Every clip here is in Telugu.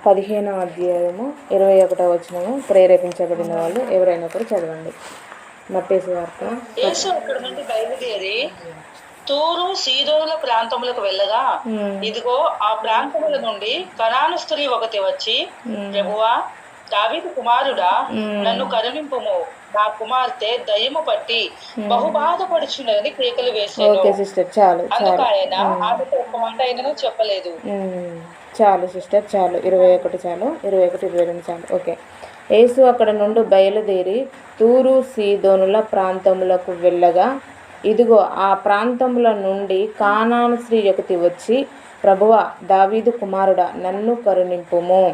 15వ అధ్యాయము 21వ వచనము. ప్రేరేపించబడిన వాళ్ళు ఎవరైనా కూడా చదవండి. మత్తయి వార్త. యేసు అక్కడ నుండి బయలుదేరి తూరు సీదోనుల ప్రాంతములకు వెళ్ళగా, ఇదిగో ఆ ప్రాంతముల నుండి కనాను స్త్రీ ఒకటి వచ్చి, ప్రభువా, దావీదు కుమారుడా, నన్ను కరుణింపుము, నా కుమార్తె దయ్యము పట్టి బహుబాధపడుచున్నదని కేకలు వేసాను. అందుకు ఆయన ఆమెతో ఒక్క మాట అయినను చెప్పలేదు. చాలు సిస్టర్, చాలు. 21 చాలు, 21, 22 చాలు. ఓకే. యేసు అక్కడ నుండి బయలుదేరి తూరు సీదోనుల ప్రాంతములకు వెళ్ళగా, ఇదిగో ఆ ప్రాంతముల నుండి కానాను స్త్రీ ఒకటి వచ్చి, ప్రభువా, దావీదు కుమారుడా, నన్ను కరుణింపుము,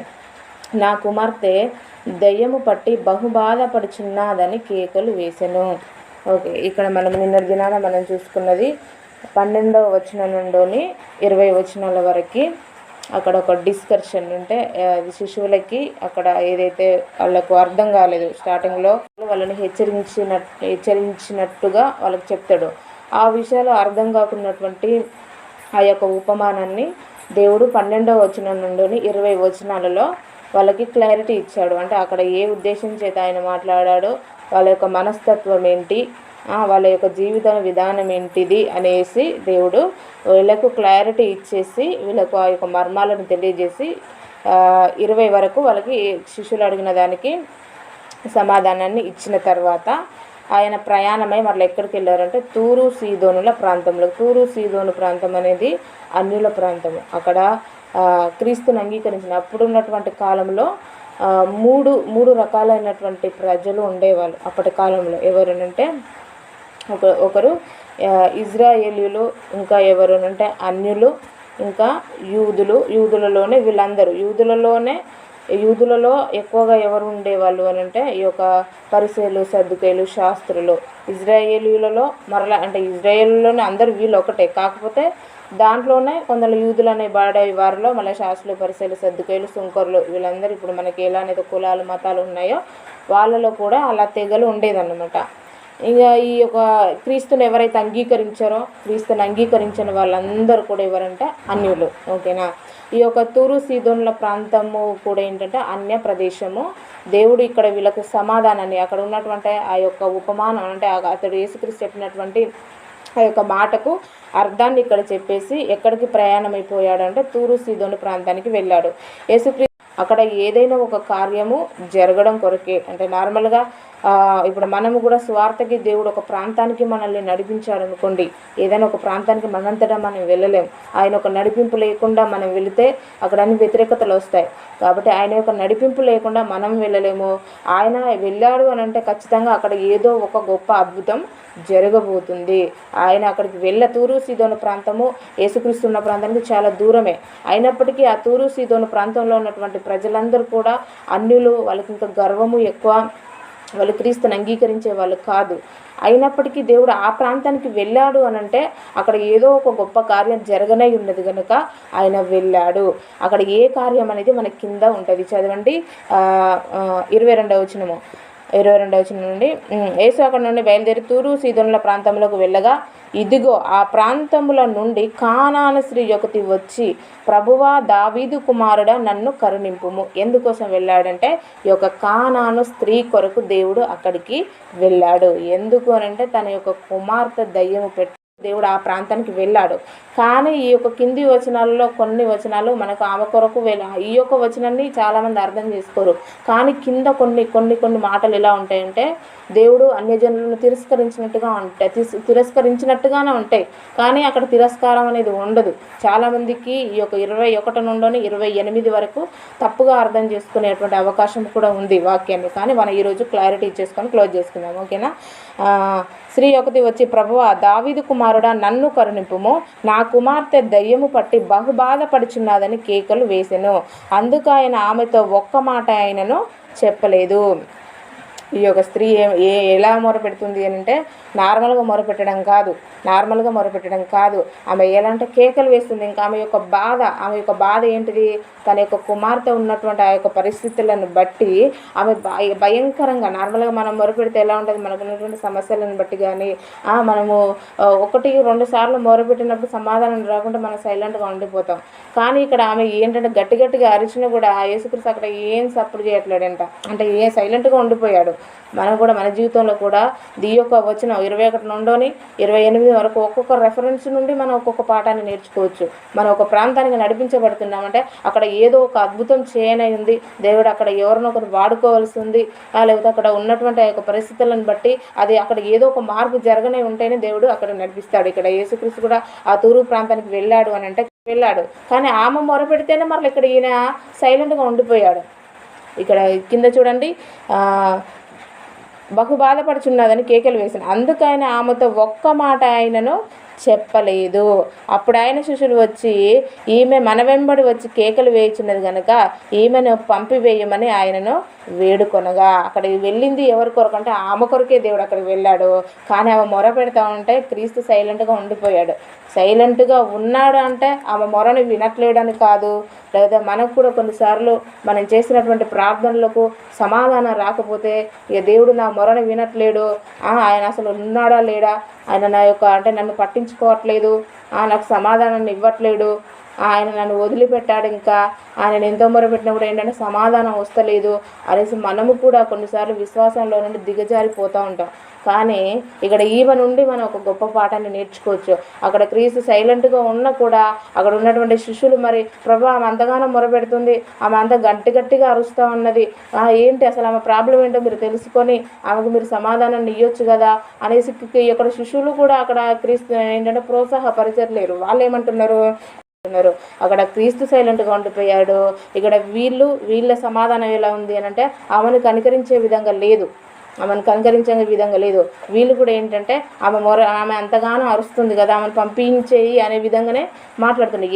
నా కుమార్తె దయ్యము పట్టి బహుబాధపడుచున్నదని కేకలు వేసెను. ఓకే, ఇక్కడ మనం నిన్నటి దినాన మనం చూసుకున్నది 12వ వచనం నుండి 20 వచనాల వరకు. అక్కడ ఒక డిస్కషన్ ఉంటే శిశువులకి అక్కడ ఏదైతే వాళ్ళకు అర్థం కాలేదు స్టార్టింగ్లో వాళ్ళని హెచ్చరించినట్టుగా వాళ్ళకి చెప్తాడు. ఆ విషయాలు అర్థం కాకున్నటువంటి ఆ యొక్క ఉపమానాన్ని దేవుడు 12వ వచనం నుండి 20 వచనాలలో వాళ్ళకి క్లారిటీ ఇచ్చాడు. అంటే అక్కడ ఏ ఉద్దేశం చేత ఆయన మాట్లాడాడో, వాళ్ళ యొక్క మనస్తత్వం ఏంటి, వాళ్ళ యొక్క జీవిత విధానం ఏంటిది అనేసి దేవుడు వీళ్ళకు క్లారిటీ ఇచ్చేసి వీళ్ళకు ఆ యొక్క మర్మాలను తెలియజేసి 20 వరకు వాళ్ళకి శిష్యులు అడిగిన దానికి సమాధానాన్ని ఇచ్చిన తర్వాత ఆయన ప్రయాణమై మళ్ళీ ఎక్కడికి వెళ్ళారంటే తూరు సీదోనుల ప్రాంతంలో. తూరు సీదోను ప్రాంతం అనేది అన్యుల ప్రాంతము. అక్కడ క్రీస్తుని అంగీకరించిన అప్పుడున్నటువంటి కాలంలో మూడు రకాలైనటువంటి ప్రజలు ఉండేవాళ్ళు అప్పటి కాలంలో. ఎవరనంటే ఒకరు ఇజ్రాయేలీలు, ఇంకా ఎవరనంటే అన్యులు, ఇంకా యూదులలోనే వీళ్ళందరూ యూదులలో ఎక్కువగా ఎవరు ఉండేవాళ్ళు అని అంటే ఈ యొక్క పరిసయ్యులు, సద్దుకయ్యులు, శాస్త్రులు. ఇజ్రాయేలీలలో మరలా అంటే ఇజ్రాయేలీలోనే అందరూ వీళ్ళు ఒకటే, కాకపోతే దాంట్లోనే కొందరు యూదులు అనే బాడే వారిలో మళ్ళీ శాస్త్రులు, పరిసయ్యులు, సద్దుకయ్యులు, సుంకరులు వీళ్ళందరూ ఇప్పుడు మనకి ఎలానైతే కులాలు మతాలు ఉన్నాయో వాళ్ళలో కూడా అలా తెగలు ఉండేదన్నమాట. ఇంకా ఈ యొక్క క్రీస్తుని ఎవరైతే అంగీకరించారో, క్రీస్తుని అంగీకరించిన వాళ్ళందరూ కూడా ఎవరంటే అన్యులు. ఓకేనా. ఈ యొక్క తూరు సీదోనుల ప్రాంతము కూడా ఏంటంటే అన్య ప్రదేశము. దేవుడు ఇక్కడ వీళ్ళకు సమాధానాన్ని అక్కడ ఉన్నటువంటి ఆ యొక్క ఉపమానం అంటే అతడు యేసుక్రీస్తు చెప్పినటువంటి ఆ యొక్క మాటకు అర్థాన్ని ఇక్కడ చెప్పేసి ఎక్కడికి ప్రయాణం అయిపోయాడు అంటే తూరు సీదోను ప్రాంతానికి వెళ్ళాడు. యేసుక్రీస్తు అక్కడ ఏదైనా ఒక కార్యము జరగడం కొరకే. అంటే నార్మల్గా ఇప్పుడు మనము కూడా స్వార్థకి దేవుడు ఒక ప్రాంతానికి మనల్ని నడిపించాడు అనుకోండి, ఏదైనా ఒక ప్రాంతానికి మనంతటా మనం వెళ్ళలేం. ఆయన ఒక నడిపింపు లేకుండా మనం వెళితే అక్కడ అన్ని వ్యతిరేకతలు వస్తాయి. కాబట్టి ఆయన యొక్క నడిపింపు లేకుండా మనం వెళ్ళలేము. ఆయన వెళ్ళాడు అని అంటే ఖచ్చితంగా అక్కడ ఏదో ఒక గొప్ప అద్భుతం జరగబోతుంది. ఆయన అక్కడికి తూరు సీదోను ప్రాంతము యేసుక్రీస్తు ఉన్న ప్రాంతానికి చాలా దూరమే. అయినప్పటికీ ఆ తూరు సీదోను ప్రాంతంలో ఉన్నటువంటి ప్రజలందరూ కూడా అన్యులు, వాళ్ళకి ఇంకా గర్వము ఎక్కువ, వాళ్ళు క్రీస్తుని అంగీకరించే వాళ్ళు కాదు. అయినప్పటికీ దేవుడు ఆ ప్రాంతానికి వెళ్ళాడు అని అంటే అక్కడ ఏదో ఒక గొప్ప కార్యం జరగనే ఉన్నది కనుక ఆయన వెళ్ళాడు. అక్కడ ఏ కార్యం అనేది మనకి కింద ఉంటుంది. చదవండి 22వ వచనము. 22వ వచనం నుండి, యేసు అక్కడ నుండి బయలుదేరి తూరు సీదోనుల ప్రాంతంలోకి వెళ్ళగా, ఇదిగో ఆ ప్రాంతముల నుండి కానాను స్త్రీ ఒకటి వచ్చి, ప్రభువా, దావీదు కుమారుడా, నన్ను కరుణింపుము. ఎందుకోసం వెళ్ళాడంటే ఈ యొక్క కానాను స్త్రీ కొరకు దేవుడు అక్కడికి వెళ్ళాడు. ఎందుకు అనంటే తన యొక్క కుమార్తె దయ్యము పెట్టి దేవుడు ఆ ప్రాంతానికి వెళ్ళాడు. కానీ ఈ యొక్క కింది వచనాలలో కొన్ని వచనాలు మనకు ఆమె కొరకు ఈ యొక్క వచనాన్ని చాలామంది అర్థం చేసుకోరు. కానీ కింద కొన్ని మాటలు ఎలా ఉంటాయంటే దేవుడు అన్యజనులను తిరస్కరించినట్టుగానే ఉంటాయి. కానీ అక్కడ తిరస్కారం అనేది ఉండదు. చాలామందికి ఈ యొక్క 21 నుండి 28 వరకు తప్పుగా అర్థం చేసుకునేటువంటి అవకాశం కూడా ఉంది వాక్యాన్ని. కానీ మనం ఈరోజు క్లారిటీ ఇచ్చేసుకొని క్లోజ్ చేసుకుందాం. ఓకేనా. స్త్రీ ఒకటి వచ్చి, ప్రభువా, దావీదు కుమారుడా, నన్ను కరుణింపుము, నా కుమార్తె దయ్యము పట్టి బహుబాధపడుచున్నదని కేకలు వేసెను. అందుకు ఆయన ఆమెతో ఒక్క మాట ఆయనను చెప్పలేదు. ఈ యొక్క స్త్రీ ఎలా మొరపెడుతుంది అని అంటే నార్మల్గా మొరపెట్టడం కాదు, ఆమె ఎలా అంటే కేకలు వేస్తుంది. ఇంకా ఆమె యొక్క బాధ ఏంటిది? తన యొక్క కుమార్తె ఉన్నటువంటి ఆ యొక్క పరిస్థితులను బట్టి ఆమె భయంకరంగా, నార్మల్గా మనం మొరపెడితే ఎలా ఉంటుంది, మనకు ఉన్నటువంటి సమస్యలను బట్టి కానీ మనము 1-2 సార్లు మొరపెట్టినప్పుడు సమాధానం రాకుండా మనం సైలెంట్గా ఉండిపోతాం. కానీ ఇక్కడ ఆమె ఏంటంటే గట్టిగా అరిచినా కూడా యేసుక్రీస్తు అక్కడ ఏం సపోర్ట్ చేయట్లేడంట, అంటే సైలెంట్గా ఉండిపోయాడు. మనం కూడా మన జీవితంలో కూడా ఈ యొక్క వచ్చిన 21 నుండి 28 వరకు ఒక్కొక్క రెఫరెన్స్ నుండి మనం ఒక్కొక్క పాఠాన్ని నేర్చుకోవచ్చు. మనం ఒక ప్రాంతానికి నడిపించబడుతున్నామంటే అక్కడ ఏదో ఒక అద్భుతం చేయనే ఉంది, దేవుడు అక్కడ ఎవరినో ఒకరు వాడుకోవాల్సి ఉంది, లేకపోతే అక్కడ ఉన్నటువంటి ఆ యొక్క పరిస్థితులను బట్టి అది అక్కడ ఏదో ఒక మార్పు జరగనే ఉంటేనే దేవుడు అక్కడ నడిపిస్తాడు. ఇక్కడ యేసుక్రీస్తు కూడా ఆ తూరు ప్రాంతానికి వెళ్ళాడు అని అంటే వెళ్ళాడు, కానీ ఆమె మొరపెడితేనే మరలా ఇక్కడ ఈయన సైలెంట్గా ఉండిపోయాడు. ఇక్కడ కింద చూడండి, బహు బాధపడుచున్నదని కేకలు వేసిన, అందుకైనా ఆమెతో ఒక్క మాట ఆయనను చెప్పలేదు. అప్పుడు ఆయన శిష్యులు వచ్చి ఈమె మన వెంబడి వచ్చి కేకలు వేయుచున్నది కనుక ఈమెను పంపివేయమని ఆయనను వేడుకొనగా. అక్కడికి వెళ్ళింది ఎవరి కొరకు అంటే ఆమె కొరకే దేవుడు అక్కడికి వెళ్ళాడు. కానీ ఆమె మొర పెడతా ఉంటే క్రీస్తు సైలెంట్గా ఉండిపోయాడు. సైలెంట్గా ఉన్నాడు అంటే ఆమె మొరని వినట్లేడని కాదు, లేదా మనకు కూడా కొన్నిసార్లు మనం చేసినటువంటి ప్రార్థనలకు సమాధానం రాకపోతే ఇక దేవుడు నా మొరని వినట్లేడు, ఆయన అసలు ఉన్నాడా లేడా, ఆయన నన్ను పట్టించుకోవట్లేదు, నాకు సమాధానాన్ని ఇవ్వట్లేడు, ఆయన నన్ను వదిలిపెట్టాడు, ఇంకా ఆయన ఎంతో మొరపెట్టినప్పుడు ఏంటంటే సమాధానం వస్తలేదు అనేసి మనము కూడా కొన్నిసార్లు విశ్వాసంలో నుండి దిగజారిపోతూ ఉంటాం. కానీ ఇక్కడ ఈమె నుండి మనం ఒక గొప్ప పాఠాన్ని నేర్చుకోవచ్చు. అక్కడ క్రీస్తు సైలెంట్గా ఉన్నా కూడా అక్కడ ఉన్నటువంటి శిష్యులు మరి ప్రభు ఆమె అంతగానో మొరపెడుతుంది, ఆమె అంత గట్టిగా అరుస్తూ ఉన్నది, ఏంటి అసలు ఆమె ప్రాబ్లం ఏంటో మీరు తెలుసుకొని ఆమెకు మీరు సమాధానాన్ని ఇవ్వచ్చు కదా అనేసి ఇక్కడ శిష్యులు కూడా అక్కడ క్రీస్తు ఏంటంటే ప్రోత్సాహపరచట్లేరు. వాళ్ళు ఏమంటున్నారు, అక్కడ క్రీస్తు సైలెంట్గా ఉండిపోయాడు. ఇక్కడ వీళ్ళ సమాధానం ఎలా ఉంది అని అంటే ఆమెను కనికరించే విధంగా లేదు. వీళ్ళు కూడా ఏంటంటే ఆమె అంతగానో అరుస్తుంది కదా, ఆమెను పంపించేయి అనే విధంగానే మాట్లాడుతుంది.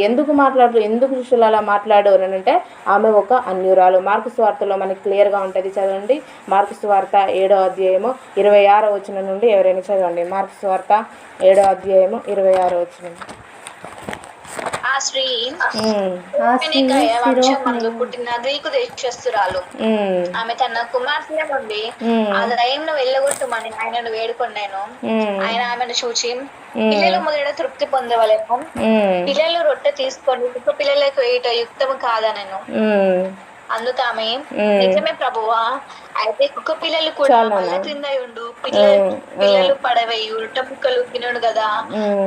ఎందుకు శిష్యులు అలా మాట్లాడారు అని అంటే ఆమె ఒక అన్యురాలు. మార్కు సువార్తలో మనకి క్లియర్గా ఉంటుంది, చదవండి. మార్కు సువార్త 7వ అధ్యాయము 26వ వచనం నుండి ఎవరైనా చదవండి. మార్కు సువార్త 7వ అధ్యాయము 26వ వచనం. ఆ స్త్రీ పుట్టిన గ్రీకు దేశస్తురాలు. ఆమె తన కుమార్తె నుండి ఆ దయ్యంను వెళ్ళగొట్టమని ఆయనను వేడుకొన్నాను. ఆయన ఆమెను చూచి పిల్లలు మొదట తృప్తి పొందవలేము, పిల్లలు రొట్టె తీసుకొని కుక్క పిల్లలకు వేయట యుక్తము కాదనను. అందుకు ఆమె నిజమే ప్రభువా, అయితే కుక్క పిల్లలు కూడా మళ్ళీ క్రింద ఉండు, పిల్లలు పడవేయి ఉల్ట ముక్కలు తినడు కదా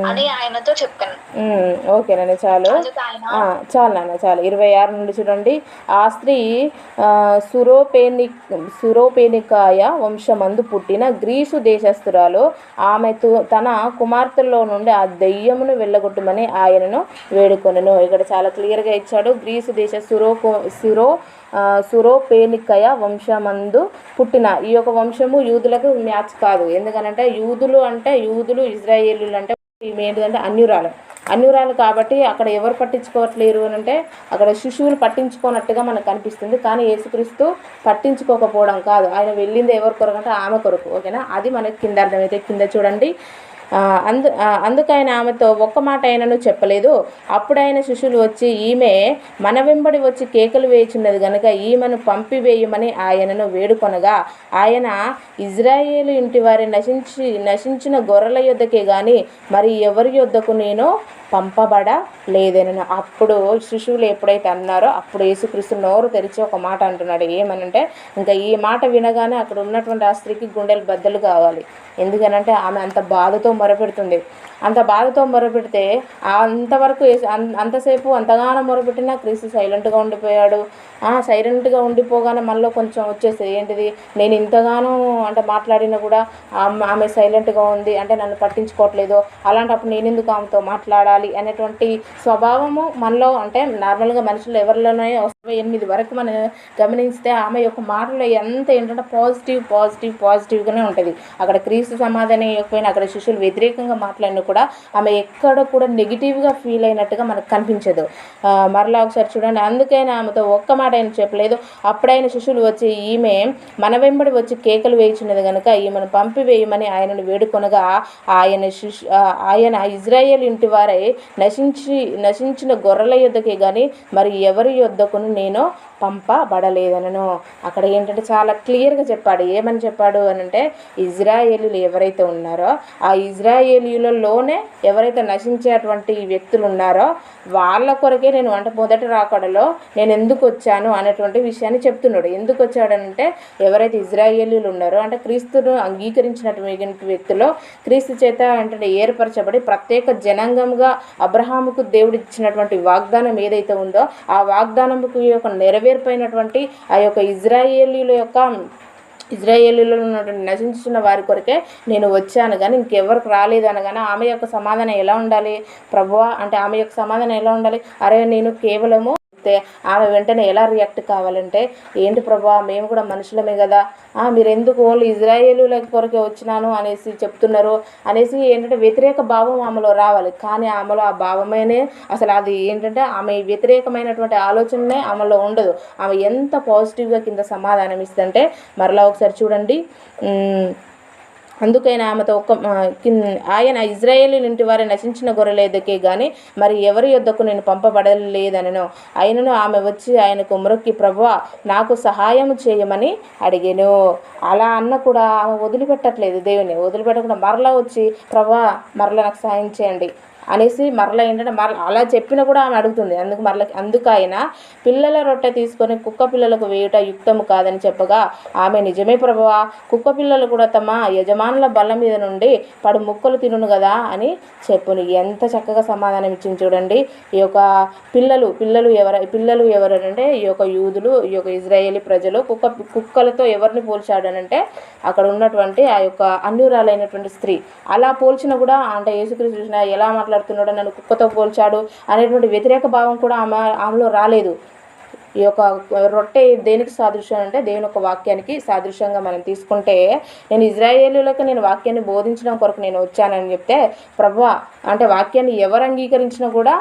అని ఆయనతో చెప్పాను. ఓకేనండి, చాలు నాన్న, చాలు. 26 నుండి చూడండి. ఆ స్త్రీ సురోపేనికాయ వంశమందు పుట్టిన గ్రీసు దేశస్తురాలు. ఆమె తన కుమార్తెలో నుండి ఆ దెయ్యమును వెళ్ళగొట్టమని ఆయనను వేడుకొనెను. ఇక్కడ చాలా క్లియర్గా ఇచ్చాడు. గ్రీసు దేశ సురోపేనికయ వంశమందు పుట్టిన ఈ యొక్క వంశము యూదులకు మ్యాచ్ కాదు. ఎందుకనంటే యూదులు ఇజ్రాయేలీలు అంటే ఏంటిదంటే అన్యురాలు కాబట్టి అక్కడ ఎవరు పట్టించుకోవట్లేరు అని అంటే అక్కడ శిశువులు పట్టించుకోనట్టుగా మనకు కనిపిస్తుంది. కానీ యేసుక్రీస్తు పట్టించుకోకపోవడం కాదు, ఆయన వెళ్ళింది ఎవరి కొరకు అంటే ఆమె కొరకు. ఓకేనా, అది మనకి కింద అర్థమైతే కింద చూడండి. అందుకైన ఆమెతో ఒక్క మాట ఆయనను చెప్పలేదు. అప్పుడైన శిష్యులు వచ్చి ఈమె మన వెంబడి వచ్చి కేకలు వేయుచున్నది గనుక ఈమెను పంపివేయమని ఆయనను వేడుకొనగా ఆయన ఇజ్రాయేలు ఇంటి వారి నశించిన గొర్రెల యొద్దకే గాని మరి ఎవరి యొద్దకు నేను పంపబడలేదనను. అప్పుడు శిశువులు ఎప్పుడైతే అన్నారో అప్పుడు యేసుక్రీస్తు నోరు తెరిచి ఒక మాట అంటున్నాడు. ఏమనంటే ఇంకా ఈ మాట వినగానే అక్కడ ఉన్నటువంటి ఆ స్త్రీకి గుండెలు బద్దలు కావాలి. ఎందుకనంటే ఆమె అంత బాధతో మొరపెడుతుంది. అంత బాధతో మొరపెడితే అంతవరకు అంతసేపు అంతగానో మొరపెట్టినా క్రీస్తు సైలెంట్గా ఉండిపోయాడు. సైలెంట్గా ఉండిపోగానే మళ్ళీ కొంచెం వచ్చేసేది ఏంటిది, నేను ఇంతగానో అంటే మాట్లాడినా కూడా ఆమె సైలెంట్గా ఉంది అంటే నన్ను పట్టించుకోవట్లేదు, అలాంటప్పుడు నేను ఎందుకు ఆమెతో మాట్లాడాలి ఉండాలి అనేటువంటి స్వభావము మనలో అంటే నార్మల్గా మనుషులు ఎవరిలోనే 8 వరకు మనం గమనిస్తే ఆమె యొక్క మాటలో ఎంత ఏంటంటే పాజిటివ్గానే ఉంటుంది. అక్కడ క్రీస్తు సమాధానం ఇవ్వకపోయినా అక్కడ శిష్యులు వ్యతిరేకంగా మాట్లాడినా కూడా ఆమె ఎక్కడ కూడా నెగిటివ్గా ఫీల్ అయినట్టుగా మనకు కనిపించదు. మరలా ఒకసారి చూడండి, అందుకైనా ఆమెతో ఒక్క మాట ఆయన చెప్పలేదు. అప్పుడైన శిష్యులు వచ్చి ఈమె మన వెంబడి వచ్చి కేకలు వేయించినది కనుక ఈమెను పంపివేయమని ఆయనను వేడుకొనగా ఆయన ఇజ్రాయేల్ ఇంటి వారై నశించిన గొర్రెల యొద్దకే కానీ మరి ఎవరి యొద్దకును నేను పంపబడలేదనను. అక్కడ ఏంటంటే చాలా క్లియర్గా చెప్పాడు. ఏమని చెప్పాడు అని అంటే, ఇజ్రాయేలీలు ఎవరైతే ఉన్నారో ఆ ఇజ్రాయేలీలలోనే ఎవరైతే నశించేటువంటి వ్యక్తులు ఉన్నారో వాళ్ళ కొరకే నేను అంటే మొదటి రాకడలో నేను ఎందుకు వచ్చాను అనేటువంటి విషయాన్ని చెప్తున్నాడు. ఎందుకు వచ్చాడనంటే, ఎవరైతే ఇజ్రాయేలీలు ఉన్నారో అంటే క్రీస్తును అంగీకరించినటువంటి వ్యక్తులు క్రీస్తు చేత అంటే ఏర్పరచబడి ప్రత్యేక జనాంగంగా అబ్రహాముకు దేవుడు ఇచ్చినటువంటి వాగ్దానం ఏదైతే ఉందో ఆ వాగ్దానముకు యొక్క నెరవేర్పైనటువంటి ఆ యొక్క ఇజ్రాయేలీలో ఉన్నటువంటి నశించిన వారి కొరకే నేను వచ్చాను కానీ ఇంకెవరికి రాలేదు అనగానే ఆమె యొక్క సమాధానం ఎలా ఉండాలి ప్రభువా అంటే ఆమె యొక్క సమాధానం ఎలా ఉండాలి, అరే నేను కేవలము ఆమె వెంటనే ఎలా రియాక్ట్ కావాలంటే, ఏంటి ప్రభా మేము కూడా మనుషులమే కదా, మీరు ఎందుకు ఓన్లీ ఇజ్రాయేలీల కొరకే వచ్చినాను అనేసి చెప్తున్నారు అనేసి ఏంటంటే వ్యతిరేక భావం ఆమెలో రావాలి. కానీ ఆమెలో ఆ భావమైనే అసలు అది ఏంటంటే ఆమె వ్యతిరేకమైనటువంటి ఆలోచననే ఆమెలో ఉండదు. ఆమె ఎంత పాజిటివ్గా కింద సమాధానం ఇస్తుంటే మరలా ఒకసారి చూడండి. అందుకైనా ఆమెతో ఆయన ఇజ్రాయేలీల ఇంటి వారి నశించిన గొర్రెల యొద్దకే కానీ మరి ఎవరి యొద్దకు నేను పంపబడలేదనను. అయినను ఆమె వచ్చి ఆయనకు మొరొక్కి ప్రభువా నాకు సహాయం చేయమని అడిగాను. అలా అన్న కూడా ఆమె వదిలిపెట్టట్లేదు, దేవుని వదిలిపెట్టకుండా మరలా వచ్చి ప్రభువా మరలా నాకు సహాయం చేయండి అనేసి మరలా ఏంటంటే అలా చెప్పినా కూడా ఆమె అడుగుతుంది. అందుకు ఆయన పిల్లల రొట్టె తీసుకొని కుక్క పిల్లలకు వేయుట యుక్తము కాదని చెప్పగా ఆమె నిజమే ప్రభువా, కుక్క పిల్లలు కూడా తమ యజమానుల బల్ల మీద నుండి పడు ముక్కలు తినును కదా అని చెప్పును. ఎంత చక్కగా సమాధానం ఇచ్చింది చూడండి. ఈ యొక్క పిల్లలు ఎవరంటే ఈ యొక్క యూదులు, ఈ యొక్క ఇజ్రాయేలీ ప్రజలు కుక్కలతో ఎవరిని పోల్చాడనంటే అక్కడ ఉన్నటువంటి ఆ యొక్క అన్యురాలైనటువంటి స్త్రీ. అలా పోల్చిన కూడా అంటే యేసుక్రీస్తు చూసిన ఎలా మాట్లాడుతున్నాడో నన్ను కుక్కతో పోల్చాడు అనేటువంటి వ్యతిరేక భావం కూడా ఆమెలో రాలేదు. ఈ యొక్క రొట్టె దేనికి సాదృశ్యం అంటే దేవుని యొక్క వాక్యానికి సాదృశ్యంగా మనం తీసుకుంటే, నేను ఇజ్రాయేలీలకు నేను వాక్యాన్ని బోధించడం కొరకు నేను వచ్చానని చెప్తే ప్రభువా అంటే వాక్యాన్ని ఎవరు అంగీకరించినా కూడా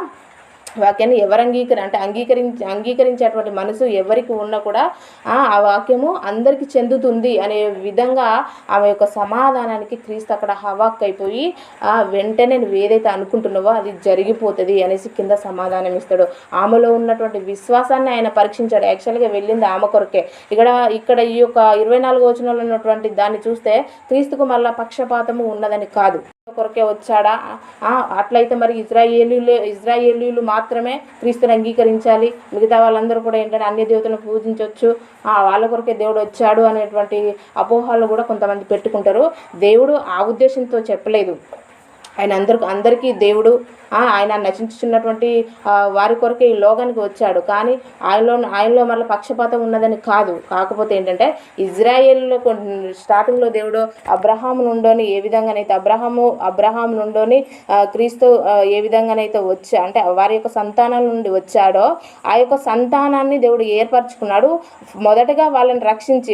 వాక్యాన్ని ఎవరు అంగీకరించేటువంటి మనసు ఎవరికి ఉన్నా కూడా ఆ వాక్యము అందరికీ చెందుతుంది అనే విధంగా ఆమె యొక్క సమాధానానికి క్రీస్తు అక్కడ హవాక్ అయిపోయి వెంటనే నువ్వు ఏదైతే అనుకుంటున్నావో అది జరిగిపోతుంది అనేసి కింద సమాధానం ఇస్తాడు. ఆమెలో ఉన్నటువంటి విశ్వాసాన్ని ఆయన పరీక్షించాడు. యాక్చువల్గా వెళ్ళింది ఆమె కొరకే. ఇక్కడ ఈ యొక్క 24వ వచనంలో ఉన్నటువంటి దాన్ని చూస్తే క్రీస్తుకు మళ్ళా పక్షపాతము ఉన్నదని కాదు, కొరకే వచ్చాడా. అట్లయితే మరి ఇజ్రాయేలీలు మాత్రమే క్రీస్తుని అంగీకరించాలి, మిగతా వాళ్ళందరూ కూడా ఏంటంటే అన్య దేవతలను పూజించవచ్చు, వాళ్ళ కొరకే దేవుడు వచ్చాడు అనేటువంటి అపోహలు కూడా కొంతమంది పెట్టుకుంటారు. దేవుడు ఆ ఉద్దేశంతో చెప్పలేదు. ఆయన అందరికీ దేవుడు ఆయన నశించుచున్నటువంటి వారి కొరకే ఈ లోకానికి వచ్చాడు. కానీ ఆయనలో మళ్ళీ పక్షపాతం ఉన్నదని కాదు. కాకపోతే ఏంటంటే ఇజ్రాయేలులో స్టార్టింగ్లో దేవుడు అబ్రహాము నుండోని ఏ విధంగానైతే అబ్రహాము నుండోని క్రీస్తు ఏ విధంగానైతే అంటే వారి యొక్క సంతానం నుండి వచ్చాడో ఆ యొక్క సంతానాన్ని దేవుడు ఏర్పరచుకున్నాడు. మొదటగా వాళ్ళని రక్షించి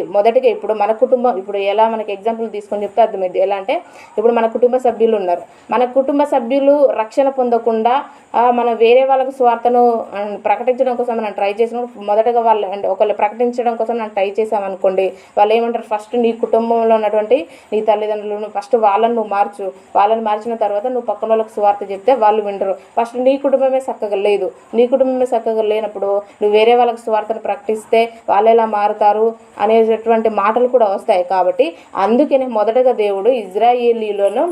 ఇప్పుడు మన కుటుంబం ఇప్పుడు ఎలా మనకి ఎగ్జాంపుల్ తీసుకొని చెప్తే అర్థమైంది. ఎలా అంటే ఇప్పుడు మన కుటుంబ సభ్యులు ఉన్నారు. మన కుటుంబ సభ్యులు రక్షణ పొందకుండా మనం వేరే వాళ్ళకి స్వార్థను ప్రకటించడం కోసం మనం ట్రై చేసినప్పుడు మొదటగా వాళ్ళు అంటే ఒకళ్ళు ప్రకటించడం కోసం మనం ట్రై చేసామనుకోండి, వాళ్ళు ఏమంటారు, ఫస్ట్ నీ కుటుంబంలో ఉన్నటువంటి నీ తల్లిదండ్రులను ఫస్ట్ వాళ్ళని మార్చు, వాళ్ళని మార్చిన తర్వాత నువ్వు పక్కన వాళ్ళకి స్వార్థ చెప్తే వాళ్ళు వింటారు. ఫస్ట్ నీ కుటుంబమే చక్కగా లేదు, నీ కుటుంబమే చక్కగా లేనప్పుడు నువ్వు వేరే వాళ్ళకి స్వార్థను ప్రకటిస్తే వాళ్ళు ఎలా మారుతారు అనేటటువంటి మాటలు కూడా వస్తాయి. కాబట్టి అందుకనే మొదటగా దేవుడు ఇజ్రాయేలీలను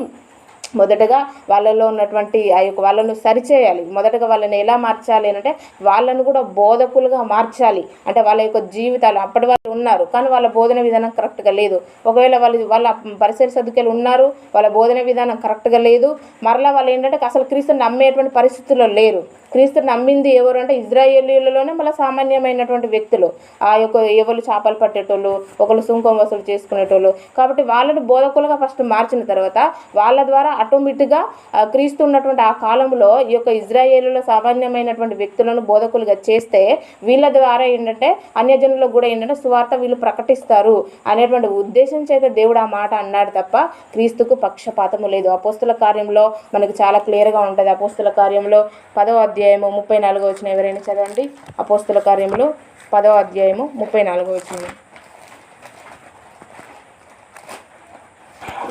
మొదటగా వాళ్ళలో ఉన్నటువంటి ఆ యొక్క వాళ్ళను సరిచేయాలి. మొదటగా వాళ్ళని ఎలా మార్చాలి అంటే వాళ్ళను కూడా బోధకులుగా మార్చాలి. అంటే వాళ్ళ యొక్క జీవితాలు అప్పటి వాళ్ళు ఉన్నారు కానీ వాళ్ళ బోధన విధానం కరెక్ట్గా లేదు. ఒకవేళ వాళ్ళ పరిసర సదుపాయాలు ఉన్నారు, వాళ్ళ బోధన విధానం కరెక్ట్గా లేదు. మరలా వాళ్ళు ఏంటంటే అసలు క్రీస్తుని నమ్మేటువంటి పరిస్థితుల్లో లేరు. క్రీస్తుని నమ్మింది ఎవరు అంటే ఇజ్రాయేలీలలోనే మళ్ళీ సామాన్యమైనటువంటి వ్యక్తులు. ఆ యొక్క ఎవరు చేపలు పట్టేటోళ్ళు, ఒకళ్ళు సుంకం వసూలు చేసుకునేటోళ్ళు. కాబట్టి వాళ్ళని బోధకులుగా ఫస్ట్ మార్చిన తర్వాత వాళ్ళ ద్వారా ఆటోమేటిక్గా క్రీస్తు ఉన్నటువంటి ఆ కాలంలో ఈ యొక్క ఇజ్రాయేలులో సామాన్యమైనటువంటి వ్యక్తులను బోధకులుగా చేస్తే వీళ్ళ ద్వారా ఏంటంటే అన్యజనులకు కూడా ఏంటంటే సువార్త వీళ్ళు ప్రకటిస్తారు అనేటువంటి ఉద్దేశం చేత దేవుడు ఆ మాట అన్నాడు తప్ప క్రీస్తుకు పక్షపాతము లేదు. అపోస్తుల కార్యంలో మనకు చాలా క్లియర్గా ఉంటుంది. అపోస్తుల కార్యంలో 10వ అధ్యాయము 34వ వచనం ఎవరైనా చదవండి. అపోస్తుల కార్యంలో 10వ అధ్యాయము 34వ వచనం.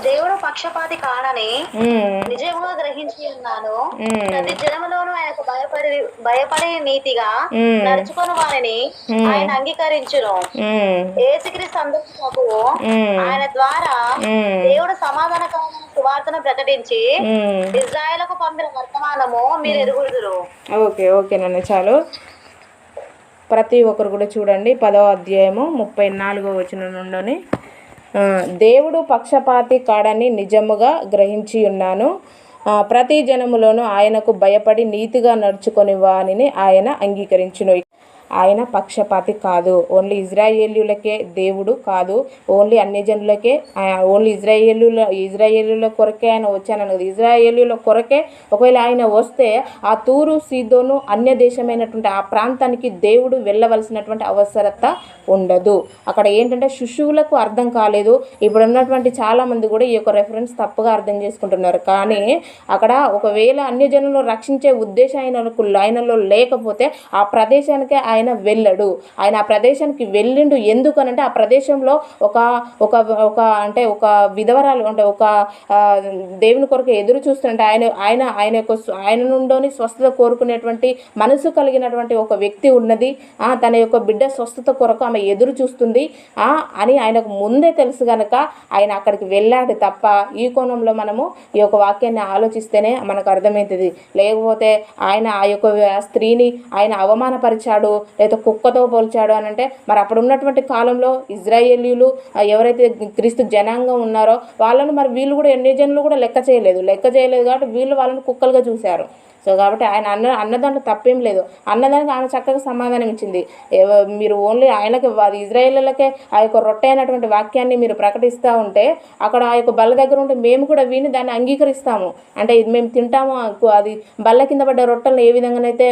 దేవుడు పక్షపాతి కాడని నిజంగా గ్రహించి ఉన్నాను. ప్రతి జనములోనూ ఆయనకు భయపడే నీతిగా నడుచుకుని వారిని ఆయన అంగీకరించును. యేసుక్రీస్తు అందరికీ ఆయన ద్వారా దేవుడు సమాధానకరమైన సువార్తను ప్రకటించి ఇజ్రాయేలుకు పంపిన వర్తమానము మీరు ఎరుగుదురు. ఓకే నన్ను చాలు. ప్రతి ఒక్కరు కూడా చూడండి 10వ అధ్యాయము 34వ వచనం నుండి, దేవుడు పక్షపాతి కాడని నిజముగా గ్రహించి ఉన్నాను. ప్రతి జనములోనూ ఆయనకు భయపడి నీతిగా నడుచుకొని వానిని ఆయన అంగీకరించును. ఆయన పక్షపాతి కాదు. ఓన్లీ ఇజ్రాయేలీలకే దేవుడు కాదు, ఓన్లీ అన్యజనులకే, ఓన్లీ ఇజ్రాయేలీల కొరకే ఆయన వచ్చాను కదా. ఇజ్రాయేలీల కొరకే ఒకవేళ ఆయన వస్తే ఆ తూరు సీదోను అన్య దేశమైనటువంటి ఆ ప్రాంతానికి దేవుడు వెళ్ళవలసినటువంటి అవసరత ఉండదు. అక్కడ ఏంటంటే శిశువులకు అర్థం కాలేదు. ఇప్పుడు ఉన్నటువంటి చాలామంది కూడా ఈ యొక్క రెఫరెన్స్ తప్పుగా అర్థం చేసుకుంటున్నారు. కానీ అక్కడ ఒకవేళ అన్యజనులను రక్షించే ఉద్దేశం ఆయనలో లేకపోతే ఆ ప్రదేశానికే ఆయన వెళ్ళడు. ఆయన ఆ ప్రదేశానికి వెళ్ళిండు. ఎందుకనంటే ఆ ప్రదేశంలో ఒక విధవరాలు అంటే ఒక దేవుని కొరకు ఎదురు చూస్తుంటే ఆయన నుండి స్వస్థత కోరుకునేటువంటి మనసు కలిగినటువంటి ఒక వ్యక్తి ఉన్నది. తన యొక్క బిడ్డ స్వస్థత కొరకు ఆమె ఎదురు చూస్తుంది అని ఆయనకు ముందే తెలుసు కనుక ఆయన అక్కడికి వెళ్ళాడు తప్ప ఈ కోణంలో మనము ఈ యొక్క వాక్యాన్ని ఆలోచిస్తేనే మనకు అర్థమవుతుంది. లేకపోతే ఆయన ఆ యొక్క స్త్రీని ఆయన అవమానపరిచాడు లేదా కుక్కతో పోల్చాడు అని అంటే మరి అప్పుడు ఉన్నటువంటి కాలంలో ఇజ్రాయేలీలు ఎవరైతే క్రీస్తు జనాంగం ఉన్నారో వాళ్ళను మరి వీళ్ళు కూడా ఎన్ని జనులు కూడా లెక్క చేయలేదు కాబట్టి వీళ్ళు వాళ్ళని కుక్కలుగా చూశారు. సో కాబట్టి ఆయన అన్నదాంట్లో తప్పేం లేదు. అన్నదానికి ఆమె చక్కగా సమాధానం ఇచ్చింది. మీరు ఓన్లీ ఆయనకి ఇజ్రాయేలీలకే ఆ యొక్క రొట్టె అయినటువంటి వాక్యాన్ని మీరు ప్రకటిస్తూ ఉంటే అక్కడ ఆ యొక్క బల్ల దగ్గర ఉంటే మేము కూడా విని దాన్ని అంగీకరిస్తాము. అంటే ఇది మేము తింటాము. అది బల్ల కింద పడ్డ రొట్టెలను ఏ విధంగానైతే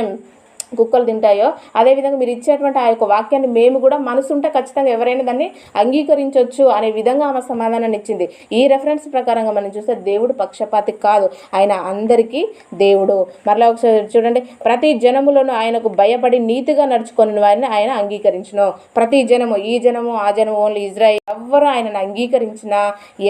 కుక్కలు తింటాయో అదేవిధంగా మీరు ఇచ్చేటువంటి ఆ యొక్క వాక్యాన్ని మేము కూడా మనసు ఉంటే ఖచ్చితంగా ఎవరైనా దాన్ని అంగీకరించవచ్చు అనే విధంగా ఆమె సమాధానాన్ని ఇచ్చింది. ఈ రెఫరెన్స్ ప్రకారంగా మనం చూస్తే దేవుడు పక్షపాతి కాదు, ఆయన అందరికీ దేవుడు. మరలా ఒకసారి చూడండి, ప్రతి జనములను ఆయనకు భయపడి నీతిగా నడుచుకుని వారిని ఆయన అంగీకరించును. ప్రతి జనము, ఈ జనము ఆ జనము ఓన్లీ ఇజ్రాయేల్ ఎవ్వరు ఆయనను అంగీకరించినా,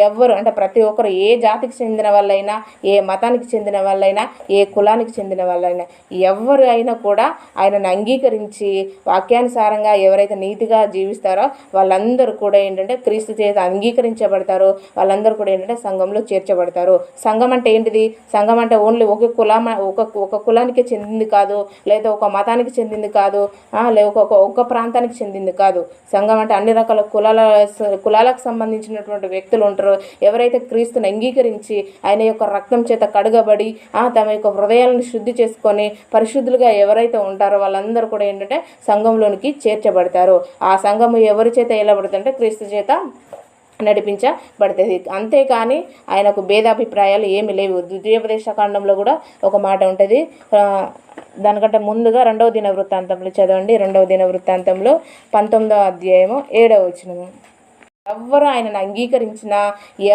ఎవ్వరు అంటే ప్రతి ఒక్కరు ఏ జాతికి చెందిన వాళ్ళైనా, ఏ మతానికి చెందిన వాళ్ళైనా, ఏ కులానికి చెందిన వాళ్ళైనా ఎవ్వరు అయినా కూడా ఆయనను అంగీకరించి వాక్యానుసారంగా ఎవరైతే నీతిగా జీవిస్తారో వాళ్ళందరూ కూడా ఏంటంటే క్రీస్తు చేత అంగీకరించబడతారు. వాళ్ళందరూ కూడా ఏంటంటే సంఘంలో చేర్చబడతారు. సంఘం అంటే ఏంటిది? సంఘం అంటే ఓన్లీ ఒక కులానికి చెందింది కాదు, లేదా ఒక మతానికి చెందింది కాదు, లేదా ఒక ప్రాంతానికి చెందింది కాదు. సంఘం అంటే అన్ని రకాల కులాలకు సంబంధించినటువంటి వ్యక్తులు ఉంటారు. ఎవరైతే క్రీస్తుని అంగీకరించి ఆయన యొక్క రక్తం చేత కడగబడి తమ యొక్క హృదయాలను శుద్ధి చేసుకొని పరిశుద్ధులుగా ఎవరైతే ఉంటారో వాళ్ళందరూ కూడా ఏంటంటే సంఘంలోనికి చేర్చబడతారు. ఆ సంఘము ఎవరి చేత ఏలబడుతుంటే క్రీస్తు చేత నడిపించబడుతుంది. అంతేకాని ఆయనకు భేదాభిప్రాయాలు ఏమి లేవు. ద్వితీయోపదేశకాండంలో కూడా ఒక మాట ఉంటుంది. దానికంటే ముందుగా 2వ దినవృత్తాంతంలో చదవండి. 2వ దినవృత్తాంతంలో 19వ అధ్యాయము 7వ వచనము. ఎవ్వరు ఆయనను అంగీకరించినా,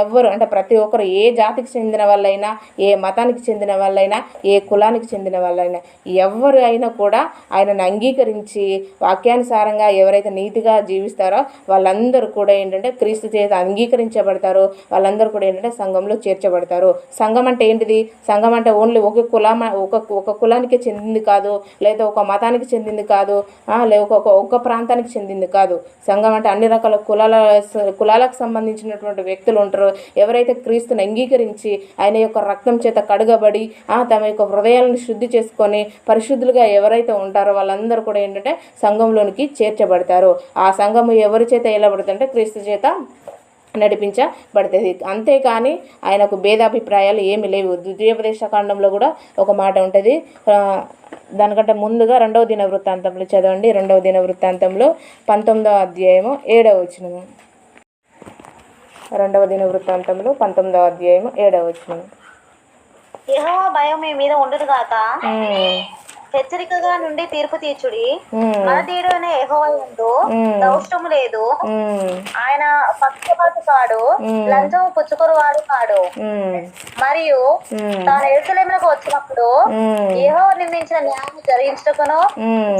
ఎవ్వరు అంటే ప్రతి ఒక్కరు ఏ జాతికి చెందిన వాళ్ళైనా, ఏ మతానికి చెందిన వాళ్ళైనా, ఏ కులానికి చెందిన వాళ్ళైనా ఎవ్వరు అయినా కూడా ఆయనను అంగీకరించి వాక్యానుసారంగా ఎవరైతే నీతిగా జీవిస్తారో వాళ్ళందరూ కూడా ఏంటంటే క్రీస్తు చేత అంగీకరించబడతారు. వాళ్ళందరూ కూడా ఏంటంటే సంఘంలో చేర్చబడతారు. సంఘం అంటే ఏంటిది? సంఘం అంటే ఓన్లీ ఒక కులానికి చెందింది కాదు, లేదా ఒక మతానికి చెందింది కాదు, లేదా ఒక ప్రాంతానికి చెందింది కాదు. సంఘం అంటే అన్ని రకాల కులాలకు సంబంధించినటువంటి వ్యక్తులు ఉంటారు. ఎవరైతే క్రీస్తుని అంగీకరించి ఆయన యొక్క రక్తం చేత కడగబడి తమ యొక్క హృదయాలను శుద్ధి చేసుకొని పరిశుద్ధులుగా ఎవరైతే ఉంటారో వాళ్ళందరూ కూడా ఏంటంటే సంఘంలోనికి చేర్చబడతారు. ఆ సంఘము ఎవరి చేత ఏలబడుతుంటే క్రీస్తు చేత నడిపించబడుతుంది. అంతేకాని ఆయనకు భేదాభిప్రాయాలు ఏమి లేవు. ద్వితీయోపదేశకాండంలో కూడా ఒక మాట ఉంటుంది. దానికంటే ముందుగా 2వ దినవృత్తాంతంలో చదవండి. 2వ దినవృత్తాంతంలో 19వ అధ్యాయము 7వ వచనము. 2వ దినవృత్తాంతంలో 19వ అధ్యాయము 7వ వచనము. యెహోవా భయం మీ మీద ఉండును గాక. హెచ్చరికగా నుండి తీర్పు తీర్చుడి. మన దేవుడైన యెహోవా యందు దౌష్టము లేదు. ఆయన పక్షపాతి కాడు, లంచము పుచ్చుకొనువాడు కాడు. మరియు తాను యెరూషలేమునకు వచ్చినప్పుడు యెహోవా నిర్ణయించిన న్యాయం జరిగించుటకును,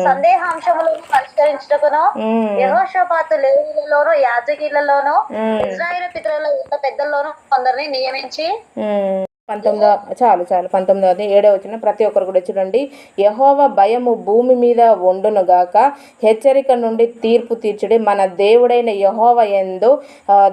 సందేహాంశములను పరిష్కరించుటకును యెహోషాపాతు లేవీయులలోను యాజకులలోను ఇశ్రాయేలు పితరుల యుద్ధ పెద్దల్లోను కొందరిని నియమించి 19 7 వచ్చిన ప్రతి ఒక్కరు కూడా చూడండి. యెహోవా భయము భూమి మీద ఉండునుగాక, హెచ్చరిక నుండి తీర్పు తీర్చుడి. మన దేవుడైన యెహోవా యందు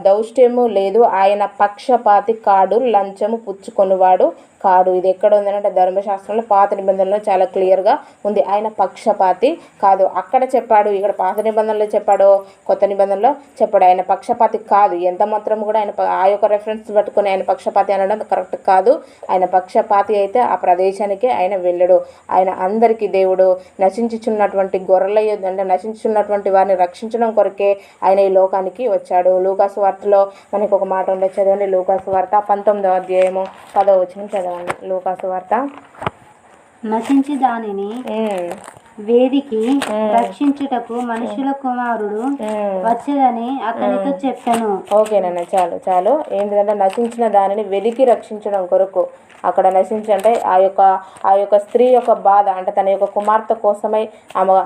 దౌష్ట్యము లేదు. ఆయన పక్షపాతి కాడు, లంచము పుచ్చుకొనువాడు కాడు. ఇది ఎక్కడ ఉందంటే ధర్మశాస్త్రంలో పాత నిబంధనలో చాలా క్లియర్గా ఉంది. ఆయన పక్షపాతి కాదు. అక్కడ చెప్పాడు, ఇక్కడ పాత నిబంధనలో చెప్పాడు, కొత్త నిబంధనలో చెప్పాడు. ఆయన పక్షపాతి కాదు. ఎంత మాత్రం కూడా ఆయన ఆ యొక్క రెఫరెన్స్ పట్టుకొని ఆయన పక్షపాతి అనడం కరెక్ట్ కాదు. ఆయన పక్షపాతి అయితే ఆ ప్రదేశానికి ఆయన వెళ్ళడు. ఆయన అందరికీ దేవుడు నశించుచున్నటువంటి గొర్రెల అంటే నశించుచున్నటువంటి వారిని రక్షించడం కొరకే ఆయన ఈ లోకానికి వచ్చాడు. లూకాసు వార్తలో మనకు ఒక మాట ఉండదు, చదవండి. లూకాసు వార్త 19వ అధ్యాయము 10వ వచనం చదవండి. లూకాసు వార్త. నశించి దానిని వేదికి రక్షించుటకు మనుషుల కుమారుడు వచ్చేదని అతనితో చెప్పాను. ఓకేనన్న, చాలు. ఏంటంటే నశించిన దానిని వెలికి రక్షించడం కొరకు. అక్కడ నశించంటే ఆ యొక్క స్త్రీ యొక్క బాధ, అంటే తన యొక్క కుమార్తె కోసమై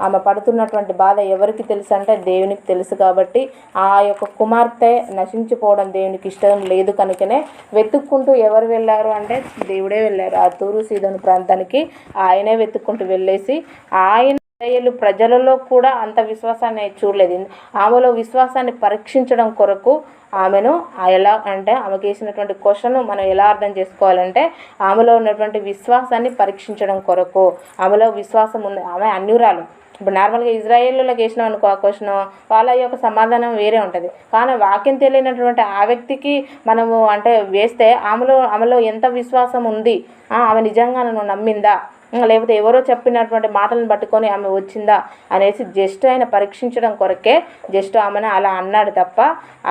ఆమె పడుతున్నటువంటి బాధ ఎవరికి తెలుసు అంటే దేవునికి తెలుసు. కాబట్టి ఆ యొక్క కుమార్తె నశించిపోవడం దేవునికి ఇష్టం లేదు. కనుకనే వెతుక్కుంటూ ఎవరు వెళ్ళారు అంటే దేవుడే వెళ్ళారు. ఆ తూరు సీదోను ప్రాంతానికి ఆయనే వెతుక్కుంటూ వెళ్ళేసి ఆయన ప్రజలలో కూడా అంత విశ్వాసాన్ని చూడలేదు. ఆమెలో విశ్వాసాన్ని పరీక్షించడం కొరకు ఆమెను ఎలా అంటే ఆమెకు వేసినటువంటి క్వశ్చన్ మనం ఎలా అర్థం చేసుకోవాలంటే ఆమెలో ఉన్నటువంటి విశ్వాసాన్ని పరీక్షించడం కొరకు. ఆమెలో విశ్వాసం ఉంది. ఆమె అన్యురాలు. ఇప్పుడు నార్మల్గా ఇజ్రాయేలులకు వేసినాం అనుకో ఆ క్వశ్చన్, వాళ్ళ యొక్క సమాధానం వేరే ఉంటుంది. కానీ వాక్యం తెలియనటువంటి ఆ వ్యక్తికి మనము అంటే వేస్తే ఆమెలో ఎంత విశ్వాసం ఉంది, ఆమె నిజంగా నన్ను నమ్మిందా, లేకపోతే ఎవరో చెప్పినటువంటి మాటలను పట్టుకొని ఆమె వచ్చిందా అనేసి జస్ట్ ఆయన పరీక్షించడం కొరకే జస్ట్ ఆమెను అలా అన్నాడు తప్ప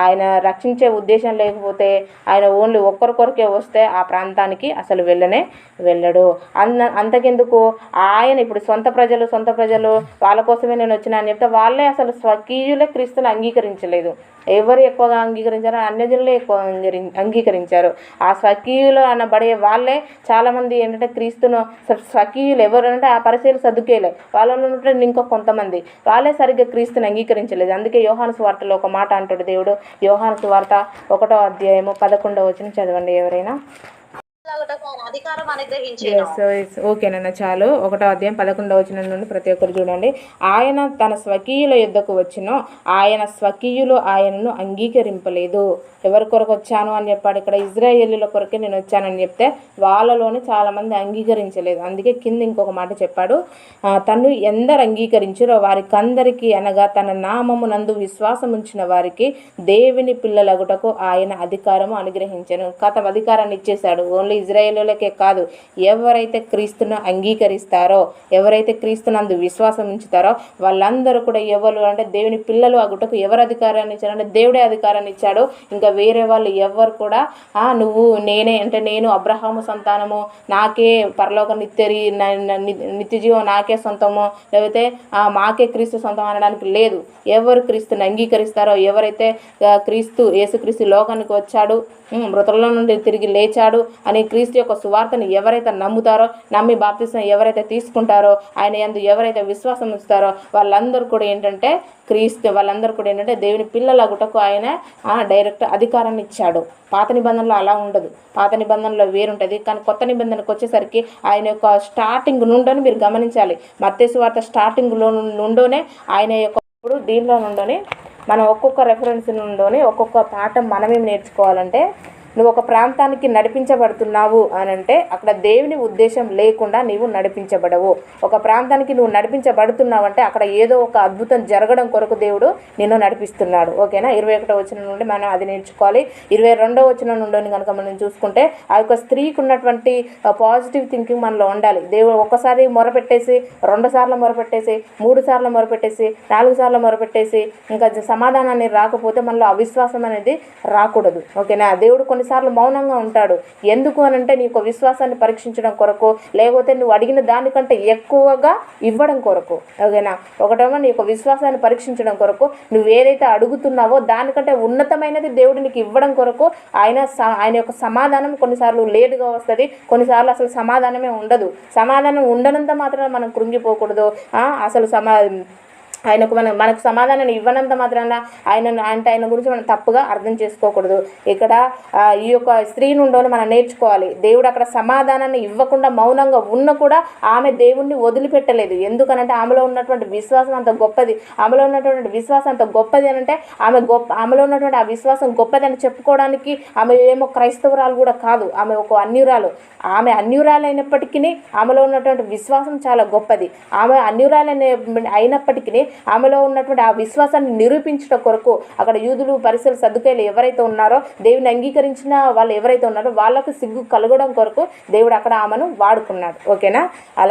ఆయన రక్షించే ఉద్దేశం లేకపోతే ఆయన ఓన్లీ ఒక్కరి కొరకే వస్తే ఆ ప్రాంతానికి అసలు వెళ్ళడు. అంతకెందుకు ఆయన ఇప్పుడు సొంత ప్రజలు వాళ్ళ కోసమే నేను వచ్చినా అని చెప్తే వాళ్ళే అసలు స్వకీయులే క్రీస్తుని అంగీకరించలేదు. ఎవరు ఎక్కువగా అంగీకరించారో అన్యజనులే ఎక్కువ అంగీకరించారు. ఆ స్వకీయులు అనబడే వాళ్ళే చాలామంది ఏంటంటే క్రీస్తును స్వకీయులు ఎవరు అంటే ఆ పరిచయాలు సర్దుకేలే వాళ్ళలో ఉన్నటువంటి ఇంకో కొంతమంది వాళ్ళే సరిగ్గా క్రీస్తుని అంగీకరించలేదు. అందుకే యోహాను సువార్తలో ఒక మాట అంటాడు దేవుడు. యోహాను సువార్త 1వ అధ్యాయము 11వ వచనం చదవండి ఎవరైనా. అధికారం అనుగ్రహించాను. ఓకేనన్నా, చాలు. 1వ అధ్యాయం 11వ వచనం నుండి ప్రతి ఒక్కరు చూడండి. ఆయన తన స్వకీయుల యుద్ధకు వచ్చినో ఆయన స్వకీయులు ఆయనను అంగీకరింపలేదు. ఎవరి కొరకు వచ్చాను అని చెప్పాడు. ఇక్కడ ఇజ్రాయేలీల కొరకే నేను వచ్చానని చెప్తే వాళ్ళలోనే చాలామంది అంగీకరించలేదు. అందుకే కింద ఇంకొక మాట చెప్పాడు, తను ఎందరు అంగీకరించారో వారికందరికీ అనగా తన నామమునందు విశ్వాసం ఉంచిన వారికి దేవుని పిల్లలగుటకు ఆయన అధికారము అనుగ్రహించాను. అధికారాన్ని ఇచ్చేశాడు. ఓన్లీ ఇజ్రాయేలులకే కాదు, ఎవరైతే క్రీస్తును అంగీకరిస్తారో, ఎవరైతే క్రీస్తునందు విశ్వాసం ఉంచుతారో వాళ్ళందరూ కూడా ఎవరు అంటే దేవుని పిల్లలు అగుటకు ఎవరు అధికారాన్ని ఇచ్చారంటే దేవుడే అధికారాన్ని ఇచ్చాడు. ఇంకా వేరే వాళ్ళు ఎవరు కూడా నువ్వు నేనే అంటే నేను అబ్రహాము సంతానము, నాకే పరలోక నిత్యజీవం నాకే సొంతము, లేకపోతే మాకే క్రీస్తు సొంతం అనడానికి లేదు. ఎవరు క్రీస్తుని అంగీకరిస్తారో, ఎవరైతే యేసుక్రీస్తు లోకానికి వచ్చాడు, మృతుల నుండి తిరిగి లేచాడు అని క్రీస్తు యొక్క సువార్తను ఎవరైతే నమ్ముతారో, నమ్మి బాప్తిసం ఎవరైతే తీసుకుంటారో, ఆయన యందు ఎవరైతే విశ్వాసం ఉంచుతారో వాళ్ళందరూ కూడా ఏంటంటే దేవుని పిల్లలగుటకు ఆయన డైరెక్ట్ అధికారాన్ని ఇచ్చాడు. పాత నిబంధనలో అలా ఉండదు. పాత నిబంధనలో వేరుంటుంది. కానీ కొత్త నిబంధనకు వచ్చేసరికి ఆయన యొక్క స్టార్టింగ్ నుండోనే మీరు గమనించాలి. మత్తయి సువార్త స్టార్టింగ్లో నుండోనే ఆయన యొక్క దీనిలో నుండోనే మనం ఒక్కొక్క రెఫరెన్స్ నుండోనే ఒక్కొక్క పాఠం మనమేం నేర్చుకోవాలంటే, నువ్వు ఒక ప్రాంతానికి నడిపించబడుతున్నావు అని అంటే అక్కడ దేవుని ఉద్దేశం లేకుండా నీవు నడిపించబడవు. ఒక ప్రాంతానికి నువ్వు నడిపించబడుతున్నావు అంటే అక్కడ ఏదో ఒక అద్భుతం జరగడం కొరకు దేవుడు నిన్ను నడిపిస్తున్నాడు. ఓకేనా. 21వ వచనం నుండి మనం అది నేర్చుకోవాలి. 22వ వచనం నుండి కనుక మనం చూసుకుంటే ఆ యొక్క స్త్రీకి ఉన్నటువంటి పాజిటివ్ థింకింగ్ మనలో ఉండాలి. దేవుడు ఒక్కసారి మొరపెట్టేసి 2 సార్లు మొరపెట్టేసి 3 సార్లు మొరపెట్టేసి 4 సార్లు మొరపెట్టేసి ఇంకా సమాధానాన్ని రాకపోతే మనలో అవిశ్వాసం అనేది రాకూడదు. ఓకేనా. దేవుడు కొన్ని కొన్నిసార్లు మౌనంగా ఉంటాడు. ఎందుకు అని అంటే నీ యొక్క విశ్వాసాన్ని పరీక్షించడం కొరకు, లేకపోతే నువ్వు అడిగిన దానికంటే ఎక్కువగా ఇవ్వడం కొరకు. ఓకేనా? ఒకటేమో నీ యొక్క విశ్వాసాన్ని పరీక్షించడం కొరకు, నువ్వు ఏదైతే అడుగుతున్నావో దానికంటే ఉన్నతమైనది దేవుడు నీకు ఇవ్వడం కొరకు. ఆయన యొక్క సమాధానం కొన్నిసార్లు లేటుగా వస్తుంది, కొన్నిసార్లు అసలు సమాధానమే ఉండదు. సమాధానం ఉండనంత మాత్రాన మనం కృంగిపోకూడదు. అసలు మనకు సమాధానాన్ని ఇవ్వనంత మాత్రాన ఆయన గురించి మనం తప్పుగా అర్థం చేసుకోకూడదు. ఇక్కడ ఈ యొక్క స్త్రీ నుండి మనం నేర్చుకోవాలి. దేవుడు అక్కడ సమాధానాన్ని ఇవ్వకుండా మౌనంగా ఉన్న కూడా ఆమె దేవుణ్ణి వదిలిపెట్టలేదు. ఎందుకనంటే ఆమెలో ఉన్నటువంటి విశ్వాసం అంత గొప్పది. ఆమెలో ఉన్నటువంటి విశ్వాసం అంత గొప్పది అని అంటే ఆమెలో ఉన్నటువంటి ఆ విశ్వాసం గొప్పది అని చెప్పుకోవడానికి ఆమె ఏమో క్రైస్తవురాలు కూడా కాదు, ఆమె ఒక అన్యురాలు. ఆమె అన్యురాలైనప్పటికీ ఆమెలో ఉన్నటువంటి విశ్వాసం చాలా గొప్పది. ఆమె అయినప్పటికీ ఆమెలో ఉన్నటువంటి ఆ విశ్వాసాన్ని నిరూపించడం కొరకు అక్కడ యూదులు, పరిసయ్యులు, సద్దుకాయలు ఎవరైతే ఉన్నారో, దేవుని అంగీకరించిన వాళ్ళు ఎవరైతే ఉన్నారో వాళ్ళకు సిగ్గు కలగడం కొరకు దేవుడు అక్కడ ఆమెను వాడుకున్నాడు. ఓకేనా? అలా